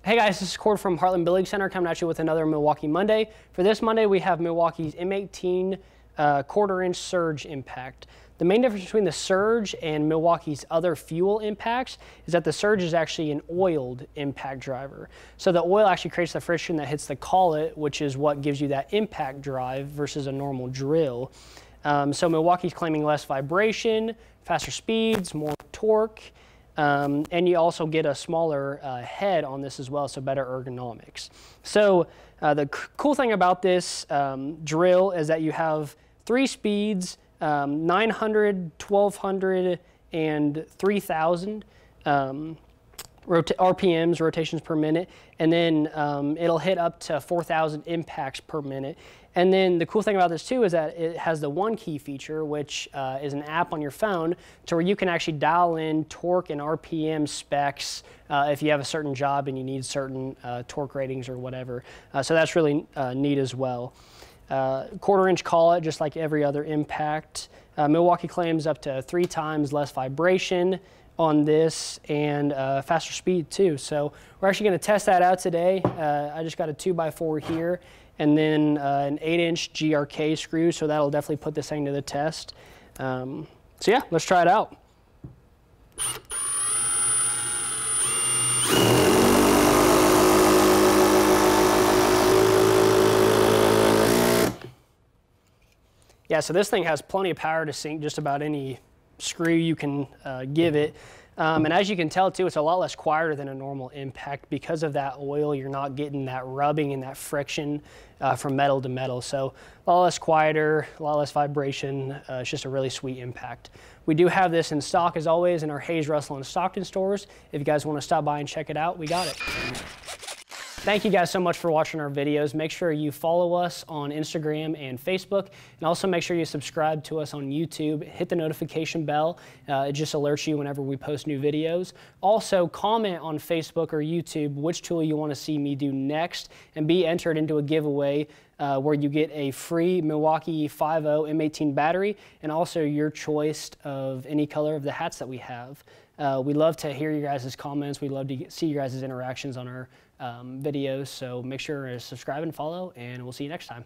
Hey guys, this is Cord from Heartland Building Center coming at you with another Milwaukee Monday. For this Monday, we have Milwaukee's M18 1/4-inch Surge impact. The main difference between the Surge and Milwaukee's other fuel impacts is that the Surge is actually an oiled impact driver. So the oil actually creates the friction that hits the collet, which is what gives you that impact drive versus a normal drill. So Milwaukee's claiming less vibration, faster speeds, more torque, and you also get a smaller head on this as well, so better ergonomics. So the cool thing about this drill is that you have 3 speeds, 900, 1200, and 3000 RPMs, rotations per minute, and then it'll hit up to 4000 impacts per minute. And then the cool thing about this too is that it has the one key feature, which is an app on your phone to where you can actually dial in torque and RPM specs if you have a certain job and you need certain torque ratings or whatever. So that's really neat as well. 1/4-inch collet, just like every other impact. Milwaukee claims up to 3 times less vibration on this and faster speed too. So we're actually going to test that out today. I just got a 2x4 here and then an 8-inch GRK screw, so that'll definitely put this thing to the test. So yeah, let's try it out. Yeah, so this thing has plenty of power to sink just about any screw you can give it. And as you can tell too, it's a lot less quieter than a normal impact. Because of that oil, you're not getting that rubbing and that friction from metal to metal. So a lot less quieter, a lot less vibration. It's just a really sweet impact. We do have this in stock as always in our Hayes, Russell, and Stockton stores. If you guys want to stop by and check it out, we got it. Thank you guys so much for watching our videos. Make sure you follow us on Instagram and Facebook, and also make sure you subscribe to us on YouTube. Hit the notification bell. It just alerts you whenever we post new videos. Also, comment on Facebook or YouTube which tool you want to see me do next, and be entered into a giveaway where you get a free Milwaukee 5.0 M18 battery, and also your choice of any color of the hats that we have. We love to hear your guys' comments. We love to see your guys' interactions on our videos, so make sure to subscribe and follow, and we'll see you next time.